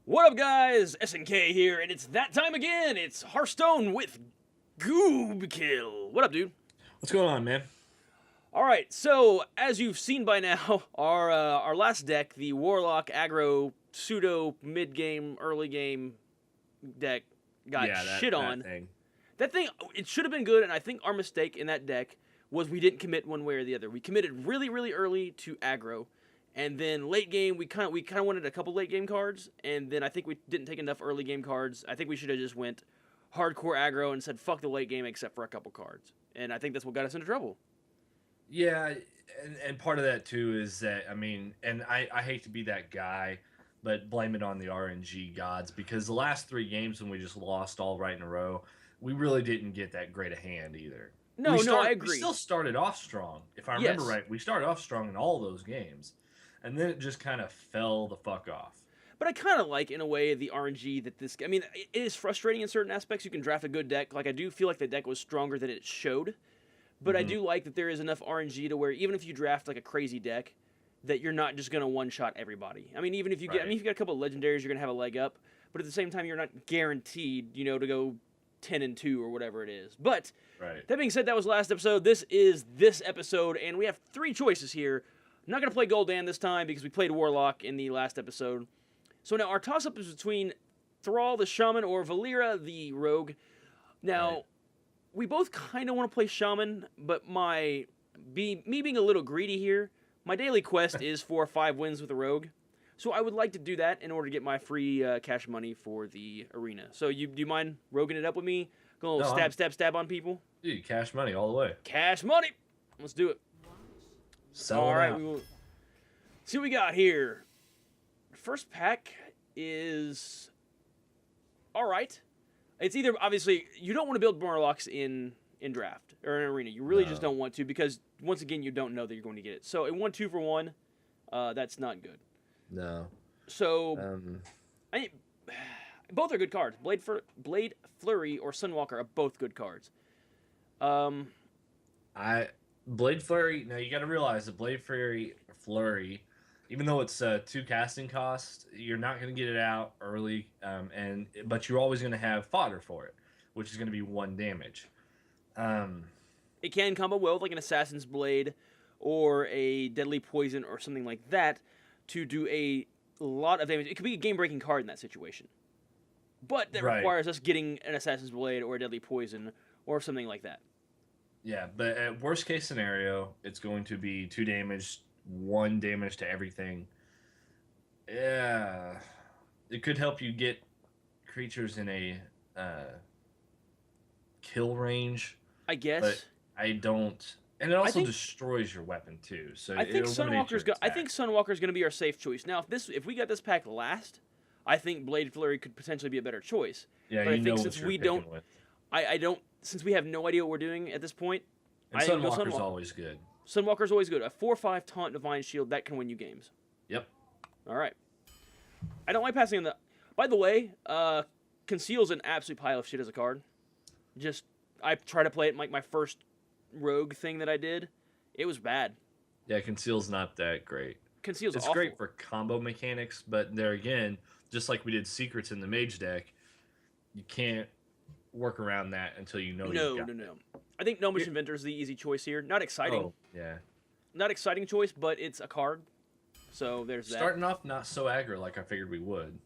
What up, guys? SNK here, and it's that time again. It's Hearthstone with Goobkill. What up, dude? What's going on, man? All right, so as you've seen by now, our last deck, the Warlock aggro pseudo mid game, early game deck, got Yeah, shit on. that thing. That thing, it should have been good, and I think our mistake in that deck was we didn't commit one way or the other. We committed really, really early to aggro, and then late game we kind of wanted a couple late game cards, and then I think we didn't take enough early game cards. I think we should have just went hardcore aggro and said fuck the late game except for a couple cards, and I think that's what got us into trouble. Yeah, and part of that too is that and I hate to be that guy, but blame it on the RNG gods because the last three games when we just lost all right in a row, we really didn't get that great a hand either. No, I agree. We still started off strong. If I remember Yes. right, we started off strong in all those games, and then it just kind of fell the fuck off. But I kind of like, in a way, the RNG that this. I mean, it is frustrating in certain aspects. You can draft a good deck. Like, I do feel like the deck was stronger than it showed. But I do like that there is enough RNG to where even if you draft like a crazy deck, that you're not just gonna one shot everybody. I mean, even if you get, I Right. mean, if you got a couple of legendaries, you're gonna have a leg up. But at the same time, you're not guaranteed, to go 10-2 or whatever it is. But Right. that being said, that was last episode. This is this episode, and we have three choices here. I'm not gonna play Gul'dan this time because we played Warlock in the last episode. So now our toss-up is between Thrall the Shaman or Valera the Rogue. Now. Right. We both kind of want to play Shaman, but me being a little greedy here, my daily quest is for 5 wins with a Rogue. So I would like to do that in order to get my free cash money for the arena. So do you mind roguing it up with me? Go a little No, stab on people? Dude, cash money all the way. Cash money! Let's do it. Sell All it right, out. we will see what we got here. First pack is all right. It's either, obviously, you don't want to build Warlocks in draft or in arena. You really just No. don't want to because, once again, you don't know that you're going to get it. So, a 1-2 for 1, that's not good. No. So, I both are good cards. Blade Flurry or Sunwalker are both good cards. Blade Flurry. Now you got to realize the Blade Flurry, even though it's 2 casting costs, you're not going to get it out early, but you're always going to have fodder for it, which is going to be 1 damage. It can combo well with like an Assassin's Blade or a Deadly Poison or something like that to do a lot of damage. It could be a game-breaking card in that situation. But that Right. requires us getting an Assassin's Blade or a Deadly Poison or something like that. Yeah, but at worst case scenario, it's going to be 2 damage, 1 damage to everything. Yeah, it could help you get creatures in a kill range. I guess. But I don't, and it also think- destroys your weapon too. So I think Sunwalker's Sunwalker's going to be our safe choice. Now, if we got this pack last, I think Blade Flurry could potentially be a better choice. Yeah, but I you think know since what you're we picking don't- with. I don't, since we have no idea what we're doing at this point. And I think go Sunwalker's Sunwalker. always good. Sunwalker's always good. A 4/5 taunt Divine Shield that can win you games. Yep. All right. I don't like passing on the. By the way, Conceal's an absolute pile of shit as a card. I tried to play it in like my first Rogue thing that I did. It was bad. Yeah, Conceal's not that great. Conceal's It's awful. great for combo mechanics, but there again, just like we did Secrets in the Mage deck, you can't work around that until you know No. you've got I think Gnomish Inventor is the easy choice here. Not exciting. Oh, yeah. Not exciting choice, but it's a card. So there's that. Starting off not so aggro like I figured we would.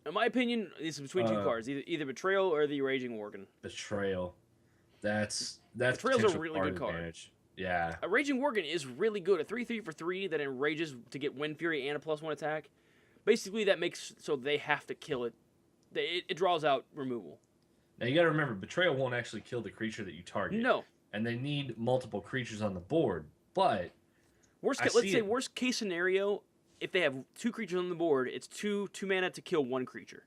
In my opinion, it's between 2 cards, either Betrayal or the Raging Worgen. Betrayal. That's Betrayal's a potential really good card. advantage. Yeah. A Raging Worgen is really good. A 3/3 for 3 that enrages to get Wind Fury and a +1 attack. Basically, that makes so they have to kill it. It draws out removal. Now you got to remember, Betrayal won't actually kill the creature that you target. No. And they need multiple creatures on the board. But Let's say worst case scenario, if they have 2 creatures on the board, it's 2 mana to kill 1 creature.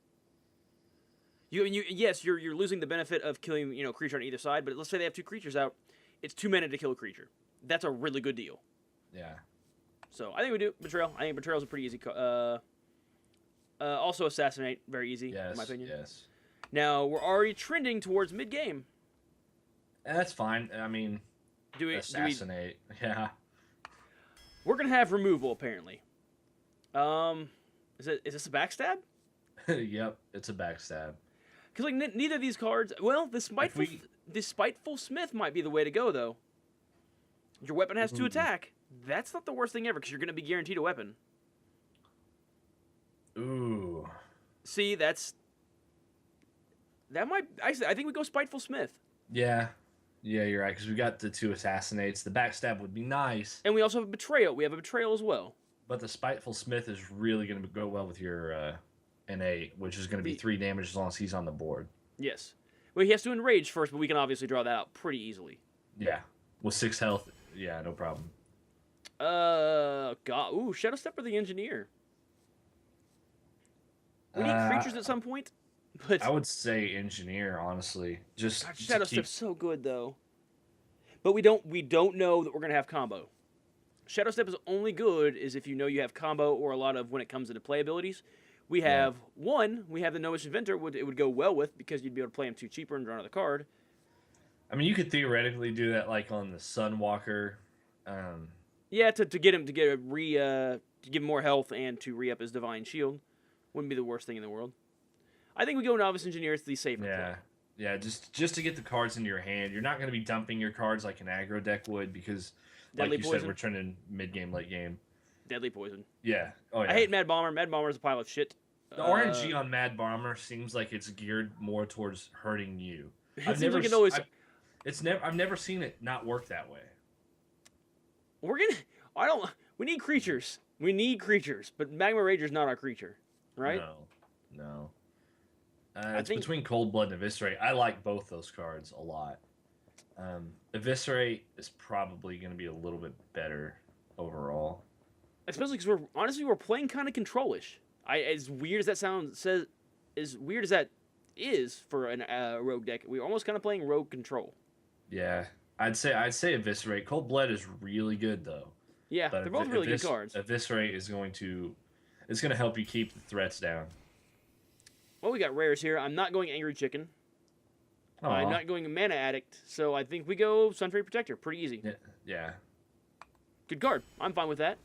Yes, you're losing the benefit of killing creature on either side, but let's say they have 2 creatures out, it's 2 mana to kill a creature. That's a really good deal. yeah, So I think we do Betrayal. I think Betrayal's a pretty easy. Also Assassinate, very easy yes, in my opinion. yes, Now we're already trending towards mid game. and that's fine. I mean, Do we? assassinate. Yeah, We're gonna have removal apparently. Is this a backstab? Yep, it's a backstab. Because like neither of these cards. Well, the spiteful Smith might be the way to go though. Your weapon has 2 attack. That's not the worst thing ever because you're going to be guaranteed a weapon. Ooh. See, that might. I think we go spiteful Smith. Yeah. Yeah, you're right, because we got the 2 assassinates. The backstab would be nice. And we also have a betrayal. We have a betrayal as well. But the spiteful Smith is really going to go well with your NA, which is going to be 3 damage as long as he's on the board. Yes. Well, he has to enrage first, but we can obviously draw that out pretty easily. Yeah. With 6 health, yeah, no problem. God. Ooh, Shadow Step or the Engineer? We need creatures at some point. But I would say Engineer, honestly. God, Shadow Step's so good though. But we don't know that we're gonna have combo. Shadow Step is only good is if you know you have combo or a lot of when it comes to the play abilities. We have we have the Gnomish Inventor, it would go well with because you'd be able to play him 2 cheaper and draw another card. I mean, you could theoretically do that like on the Sunwalker. Yeah, to get him to give him more health and to re-up his Divine Shield. Wouldn't be the worst thing in the world. I think we go Novice Engineer. It's the safer play. Yeah, just to get the cards into your hand. You're not going to be dumping your cards like an aggro deck would because, Deadly like you Poison. said, we're trending mid-game, late-game. Deadly Poison. Yeah. Oh, yeah. I hate Mad Bomber. Mad Bomber is a pile of shit. The RNG on Mad Bomber seems like it's geared more towards hurting you. I've never seen it not work that way. We need creatures. We need creatures, but Magma Rager's not our creature, right? No. It's between Cold Blood and Eviscerate. I like both those cards a lot. Eviscerate is probably going to be a little bit better overall. Especially because we're playing kind of control-ish. As weird as that sounds, as weird as that is for a rogue deck, we're almost kind of playing rogue control. Yeah, I'd say Eviscerate. Cold Blood is really good though. Yeah, but they're both really good cards. Eviscerate is going to help you keep the threats down. Well, we got rares here. I'm not going Angry Chicken. I'm not going Mana Addict, so I think we go Sunfairy Protector. Pretty easy. Yeah. Good card. I'm fine with that.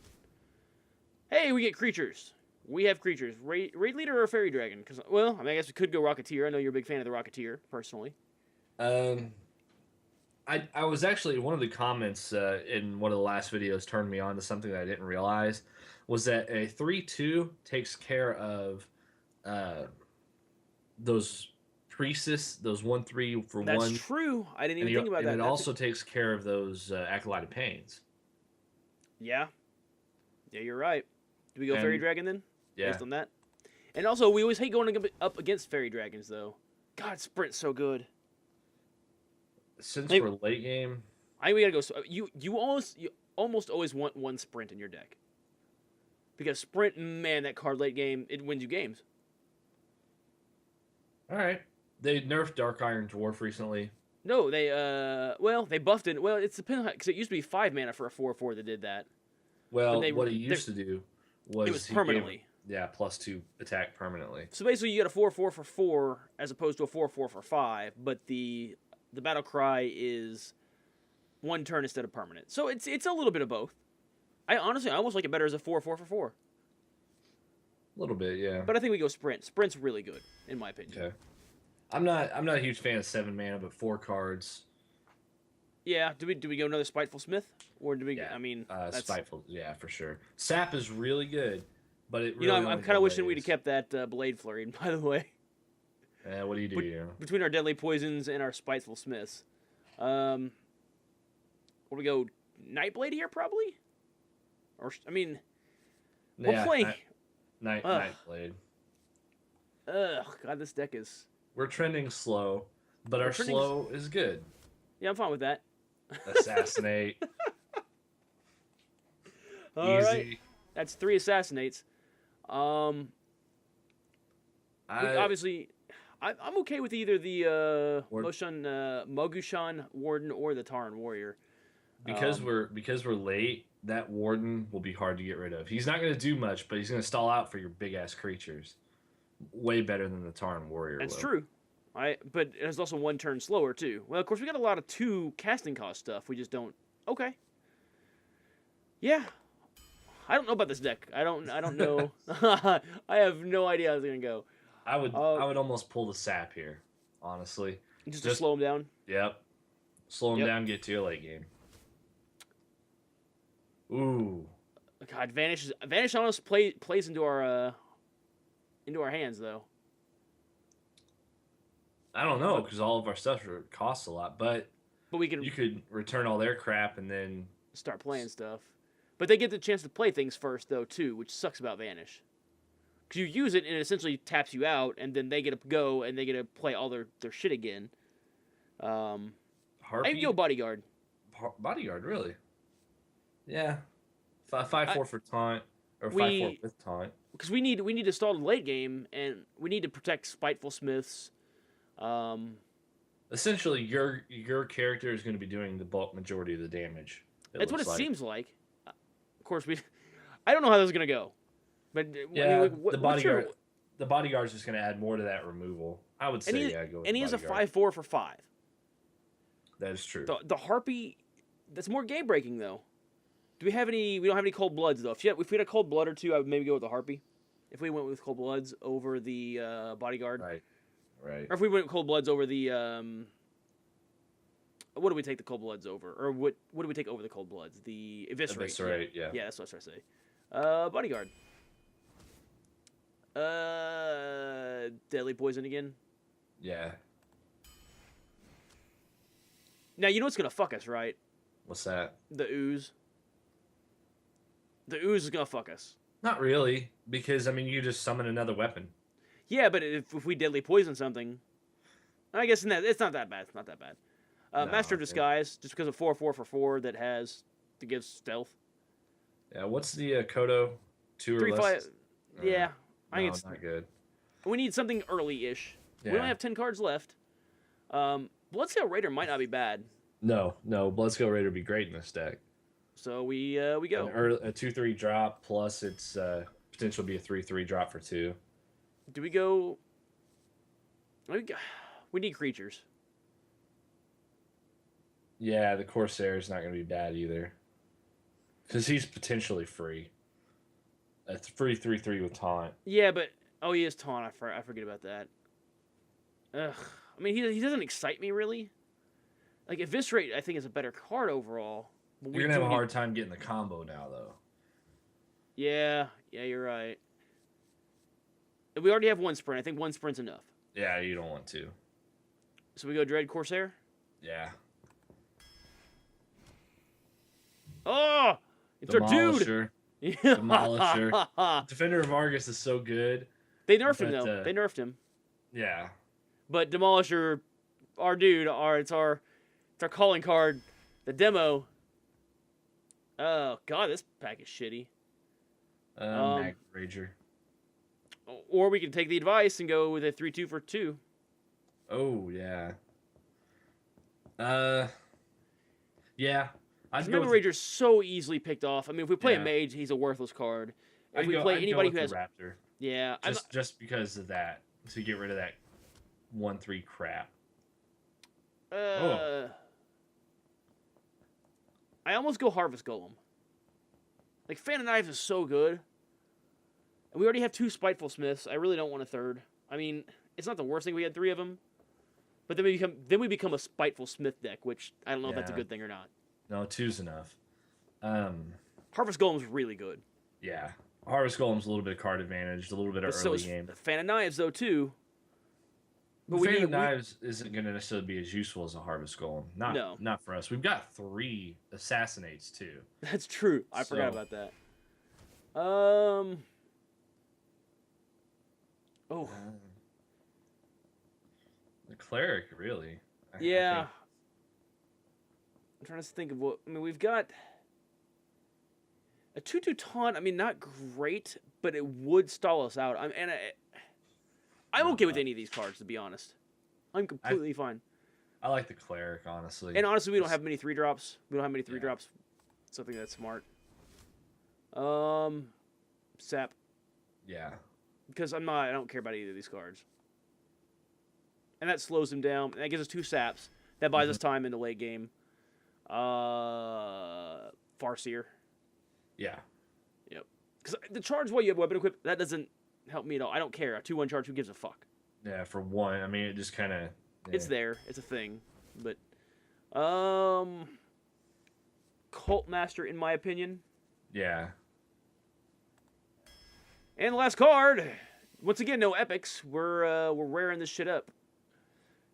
Hey, we get creatures. We have creatures. Raid Leader or Fairy Dragon? Because, well, I guess we could go Rocketeer. I know you're a big fan of the Rocketeer, personally. I was actually, one of the comments in one of the last videos turned me on to something that I didn't realize, was that a 3/2 takes care of those Priestess, those 1/3 for 1. That's true. I didn't even think about that. And it also takes care of those Acolyte of Pains. Yeah. Yeah, you're right. Do we go Fairy Dragon then? Yeah. Based on that? And also, we always hate going up against Fairy Dragons, though. God, Sprint's so good. Since we're late game, I think we gotta go. You almost always want 1 Sprint in your deck. Because Sprint, man, that card late game, it wins you games. All right. They nerfed Dark Iron Dwarf recently. No, they they buffed it. Well, it's depending because it used to be 5 mana for a 4/4 that did that. Well, what he used to do was it was permanently. +2 attack permanently. So basically, you get a 4/4 for 4 as opposed to a 4/4 for 5, but the battle cry is 1 turn instead of permanent. So it's a little bit of both. I almost like it better as a 4/4 for 4. A little bit, yeah. But I think we go Sprint. Sprint's really good, in my opinion. Okay. I'm not a huge fan of 7 mana, but 4 cards. Yeah. Do we go another Spiteful Smith, or do we? Yeah. I mean, Spiteful. Yeah, for sure. Sap is really good, but it. Really I'm kind of wishing we'd have kept that Blade Flurry. By the way. What do you do? Between our Deadly Poisons and our Spiteful Smiths, what do we go? Nightblade here, probably. Or we're playing. Nightblade. Ugh, God, this deck is. We're trending slow, but our slow is good. Yeah, I'm fine with that. Assassinate. All Easy. right. That's 3 assassinates. Obviously, I'm okay with either the Mogushan Warden or the Taran Warrior. Because we're late, that Warden will be hard to get rid of. He's not going to do much, but he's going to stall out for your big ass creatures. Way better than the Taran Warrior. That's true. But it's also 1 turn slower too. Well, of course we got a lot of 2 casting cost stuff. We just don't. Okay. Yeah. I don't know about this deck. I don't know. I have no idea how it's gonna go. I would almost pull the sap here, honestly. Just to slow him down. Yep. Slow him Yep. down, get to your late game. Ooh. God, Vanish almost plays into our hands though. I don't know, because all of our stuff costs a lot, but we can you could return all their crap and then start playing stuff. But they get the chance to play things first though too, which sucks about Vanish. Because you use it and it essentially taps you out, and then they get to go and they get to play all their shit again. I can go Bodyguard. Bodyguard, really? Yeah. 5/4 for taunt, or 5/4 with taunt. Because we need to stall the late game, and we need to protect Spiteful Smiths. Essentially, your character is going to be doing the bulk majority of the damage. That's what it seems like. Of course, I don't know how this is going to go. But yeah, I mean, the bodyguard is just going to add more to that removal. I would say, go with and he has a 5/4 for 5. That is true. The Harpy, that's more game breaking though. Do we have any? We don't have any Cold Bloods though. If we had a Cold Blood or two, I would maybe go with the Harpy. If we went with Cold Bloods over the Bodyguard, right. Or if we went with Cold Bloods over the what do we take the Cold Bloods over? Or what do we take over the Cold Bloods? The Eviscerate. Yeah. Yeah, that's what I was trying to say. Bodyguard. Deadly Poison again. Yeah. Now you know what's gonna fuck us, right? What's that? The Ooze. The Ooze is gonna fuck us. Not really, because I mean, you just summon another weapon. Yeah, but if we Deadly Poison something, I guess it's not that bad. It's not that bad. No, Master of Disguise, just because of 4/4 for 4 that gives stealth. Yeah, what's the Kodo? 2 or 3/5. less? Yeah, I think No, it's not good. We need something early-ish. Yeah. We only have 10 cards left. Bloodscale Raider might not be bad. No, Bloodscale Raider would be great in this deck. So we go. A 2/3 drop plus its potential to be a 3/3 drop for 2. Do we go? We need creatures. Yeah, the Corsair is not going to be bad either, because he's potentially free. A free 3/3 with taunt. Yeah, but he is taunt. I forget about that. Ugh. I mean, he doesn't excite me really. Like Eviscerate, I think is a better card overall. You're gonna have a hard time getting the combo now, though. Yeah, you're right. We already have one sprint. I think one sprint's enough. Yeah, you don't want to. So we go Dread Corsair? Yeah. Oh! It's our dude! Demolisher. Defender of Argus is so good. They nerfed him, though. They nerfed him. Yeah. But Demolisher, our dude, it's our calling card. The demo. Oh, God, this pack is shitty. Mag Rager. Or we can take the advice and go with a 3/2 for 2. Oh, yeah. Yeah. Mega Rager's so easily picked off. I mean, if we play a mage, he's a worthless card. If we play anybody who has Raptor. Yeah. Just because of that. To get rid of that 1/3 crap. I almost go Harvest Golem. Like, Fan of Knives is so good. And we already have 2 Spiteful Smiths. I really don't want a third. I mean, it's not the worst thing we had 3 of them. But then we become a Spiteful Smith deck, which I don't know if that's a good thing or not. No, 2's enough. Harvest Golem's really good. Yeah. Harvest Golem's a little bit of card advantage, a little bit of early game. Fan of Knives, though, too. But Fan of Knives isn't going to necessarily be as useful as a Harvest Golem. Not for us. We've got 3 Assassinates, too. That's true. I forgot about that. The Cleric, really. Yeah. I'm trying to think of what... I mean, we've got... A 2/2 taunt, I mean, not great, but it would stall us out. I'm okay with any of these cards, to be honest. I'm completely fine. I like the Cleric, honestly. And honestly, we don't have many 3-drops. We don't have many 3-drops. Something that's smart. Sap. Yeah. Because I don't care about either of these cards. And that slows him down. And that gives us 2 saps. That buys us time in the late game. Farseer. Yeah. Yep. Because the charge while you have weapon equipped, that doesn't help me at all. I don't care. A 2-1 charge, who gives a fuck? Yeah, for one. I mean, it just kind of. Yeah. It's there. It's a thing. But, Cult Master, in my opinion. Yeah. And the last card. Once again, no epics. We're wearing this shit up.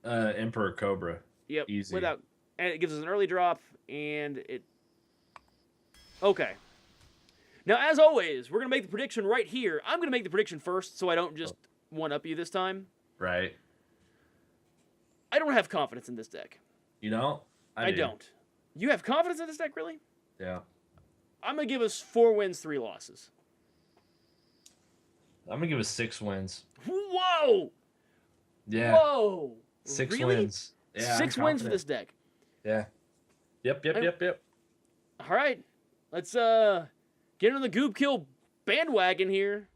Emperor Cobra. Yep. Easy. And it gives us an early drop, and it. Okay. Now, as always, we're gonna make the prediction right here. I'm gonna make the prediction first, so I don't just one up you this time. Right. I don't have confidence in this deck. You know? I don't. You have confidence in this deck, really? Yeah. I'm gonna give us 4 wins, 3 losses. I'm gonna give us 6 wins. Whoa! Yeah. Whoa! 6 really? wins. Yeah. 6 wins for this deck. Yeah. Yep. All right, let's get on the Goobkill bandwagon here.